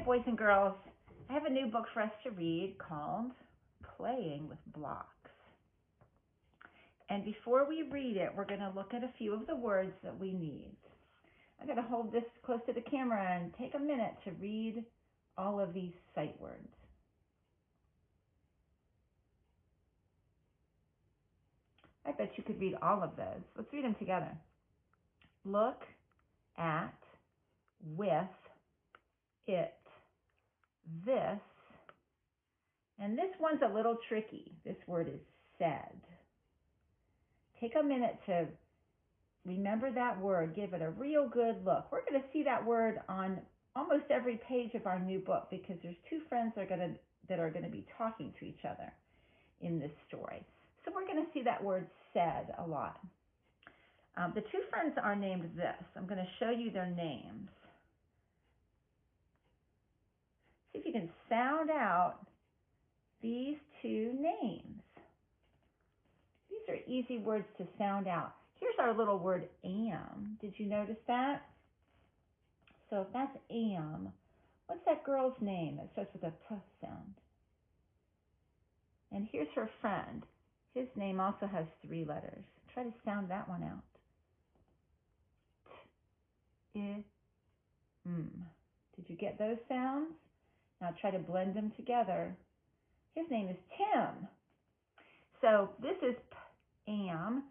right, boys and girls, I have a new book for us to read called Playing with Blocks. And before we read it, we're going to look at a few of the words that we need. I'm going to hold this close to the camera and take a minute to read all of these sight words. I bet you could read all of those. Let's read them together. Look at, with, it, this, and this one's a little tricky. This word is said. Take a minute to remember that word. Give it a real good look. We're going to see that word on almost every page of our new book because there's two friends that are going to be talking to each other in this story. So we're going to see that word said a lot. The two friends are named this. I'm going to show you their names. See if you can sound out these two names. These are easy words to sound out. Here's our little word am. Did you notice that? So if that's am, what's that girl's name that starts with a p sound? And here's her friend. His name also has 3 letters. Try to sound that one out. T, I, m. Did you get those sounds? Now try to blend them together. His name is Tim. So this is am,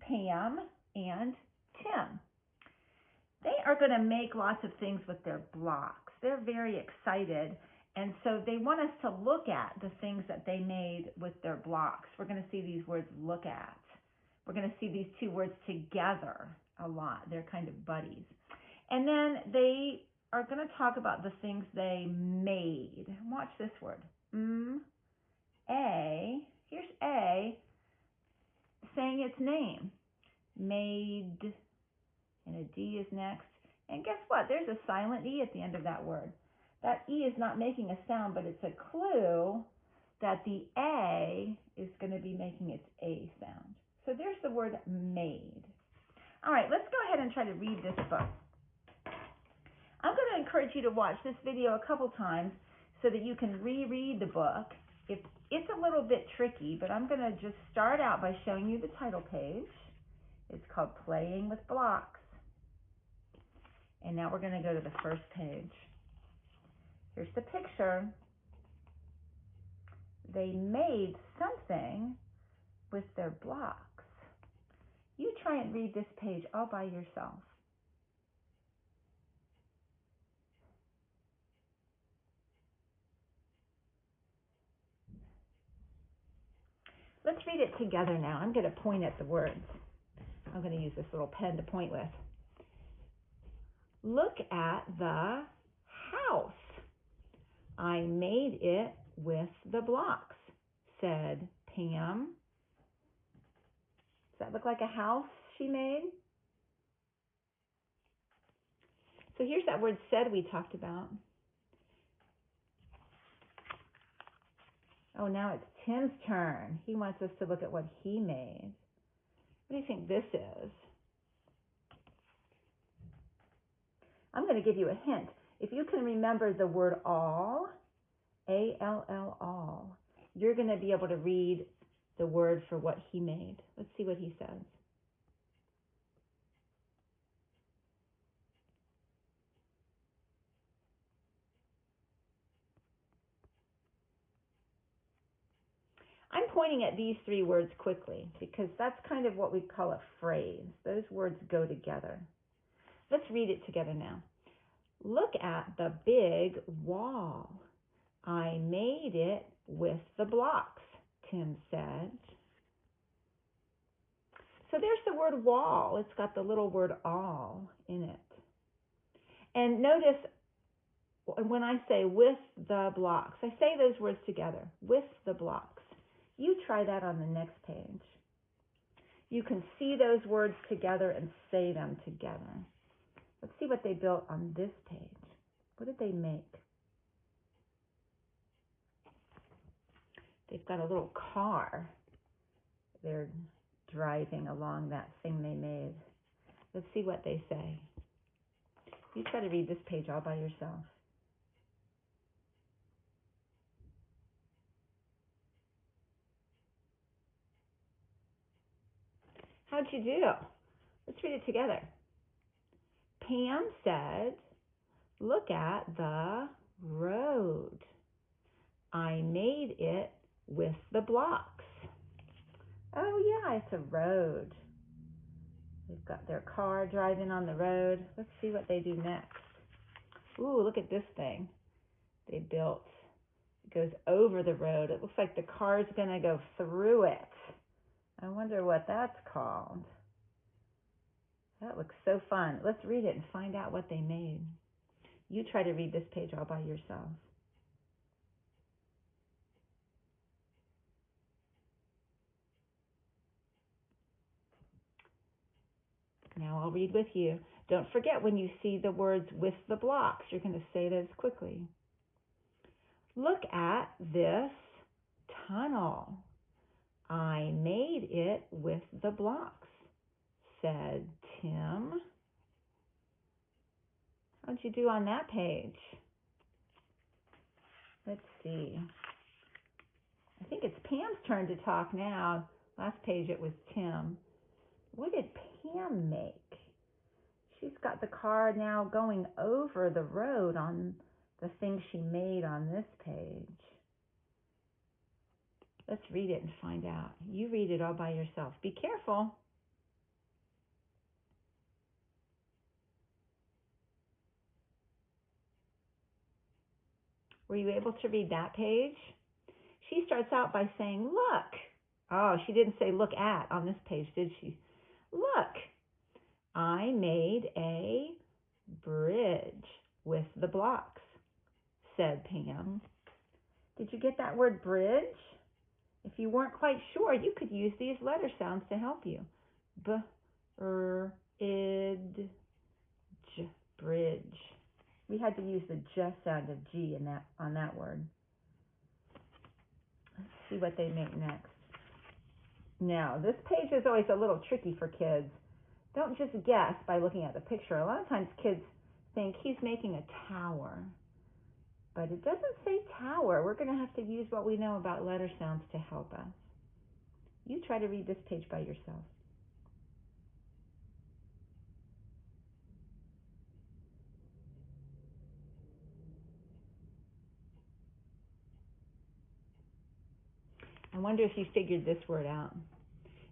Pam, and Tim. They are going to make lots of things with their blocks. They're very excited, and so they want us to look at the things that they made with their blocks. We're going to see these words look at. We're going to see these two words together a lot. They're kind of buddies. And then they are going to talk about the things they made. Watch this word. A. Here's A saying its name. Made. And a D is next. And guess what? There's a silent E at the end of that word. That E is not making a sound, but it's a clue that the A is going to be making its A sound. So there's the word made. All right, let's go ahead and try to read this book. I'm going to encourage you to watch this video a couple times so that you can reread the book. It's a little bit tricky, but I'm going to just start out by showing you the title page. It's called Playing with Blocks. And now we're going to go to the first page. Here's the picture. They made something with their blocks. You try and read this page all by yourself. Let's read it together now. I'm going to point at the words. I'm going to use this little pen to point with. Look at the house. I made it with the blocks, said Pam. Does that look like a house she made? So here's that word said we talked about. Oh, now it's Tim's turn. He wants us to look at what he made. What do you think this is? I'm going to give you a hint. If you can remember the word all, A-L-L, all, you're going to be able to read the word for what he made. Let's see what he says. I'm pointing at these 3 words quickly because that's kind of what we call a phrase. Those words go together. Let's read it together now. Look at the big wall. I made it with the blocks, Tim said. So there's the word wall. It's got the little word all in it. And notice when I say with the blocks, I say those words together, with the blocks. You try that on the next page. You can see those words together and say them together. Let's see what they built on this page. What did they make? They've got a little car. They're driving along that thing they made. Let's see what they say. You try to read this page all by yourself. How'd you do? Let's read it together. Pam said, "Look at the road. I made it with the blocks." Oh yeah, it's a road. They've got their car driving on the road. Let's see what they do next. Ooh, look at this thing they built. It goes over the road. It looks like the car's going to go through it. I wonder what that's called. That looks so fun. Let's read it and find out what they made. You try to read this page all by yourself. Now I'll read with you. Don't forget when you see the words with the blocks, you're going to say those quickly. Look at this tunnel. I made it with the blocks, said Tim. How'd you do on that page? Let's see. I think it's Pam's turn to talk now. Last page it was Tim. What did Pam make? She's got the car now going over the road on the thing she made on this page. Let's read it and find out. You read it all by yourself. Be careful. Were you able to read that page? She starts out by saying, look. Oh, she didn't say look at on this page, did she? Look, I made a bridge with the blocks, said Pam. Did you get that word bridge? If you weren't quite sure, you could use these letter sounds to help you. B, r, id, j, bridge. We had to use the j sound of G on that word. Let's see what they make next. Now, this page is always a little tricky for kids. Don't just guess by looking at the picture. A lot of times kids think he's making a tower. But it doesn't say tower. We're going to have to use what we know about letter sounds to help us. You try to read this page by yourself. I wonder if you figured this word out.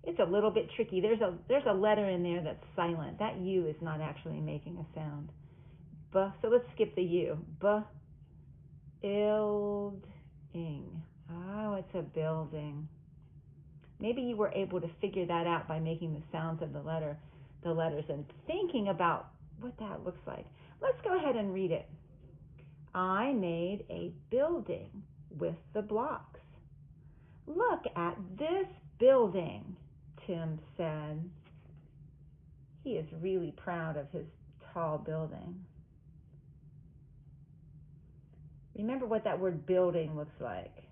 It's a little bit tricky. There's a letter in there that's silent. That U is not actually making a sound. So let's skip the U. Building. Oh, it's a building. Maybe you were able to figure that out by making the sounds of the letters and thinking about what that looks like. Let's go ahead and read it. I made a building with the blocks. Look at this building, Tim said. He is really proud of his tall building. Remember what that word building looks like.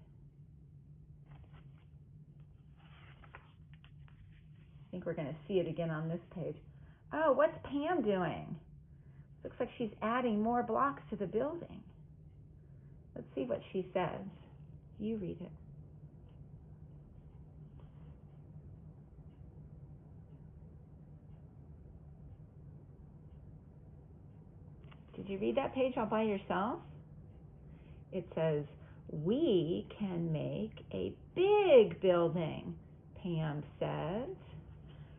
I think we're going to see it again on this page. Oh, what's Pam doing? Looks like she's adding more blocks to the building. Let's see what she says. You read it. Did you read that page all by yourself? It says, we can make a big building, Pam said.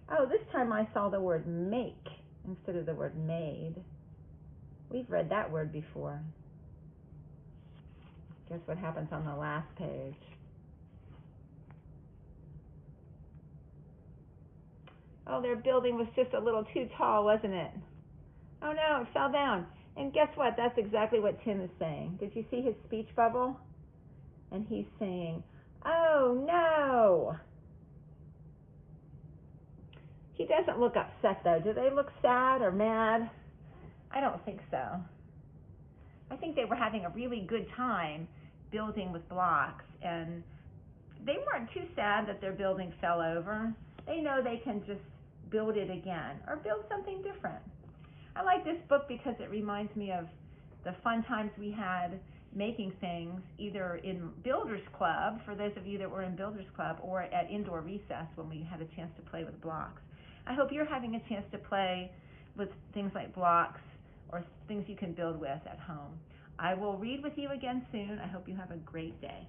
Oh, this time I saw the word make instead of the word made. We've read that word before. Guess what happens on the last page? Oh, their building was just a little too tall, wasn't it? Oh no, it fell down. And guess what? That's exactly what Tim is saying. Did you see his speech bubble? And he's saying, oh no. He doesn't look upset though. Do they look sad or mad? I don't think so. I think they were having a really good time building with blocks, and they weren't too sad that their building fell over. They know they can just build it again or build something different. I like this book because it reminds me of the fun times we had making things, either in Builders Club, for those of you that were in Builders Club, or at indoor recess when we had a chance to play with blocks. I hope you're having a chance to play with things like blocks or things you can build with at home. I will read with you again soon. I hope you have a great day.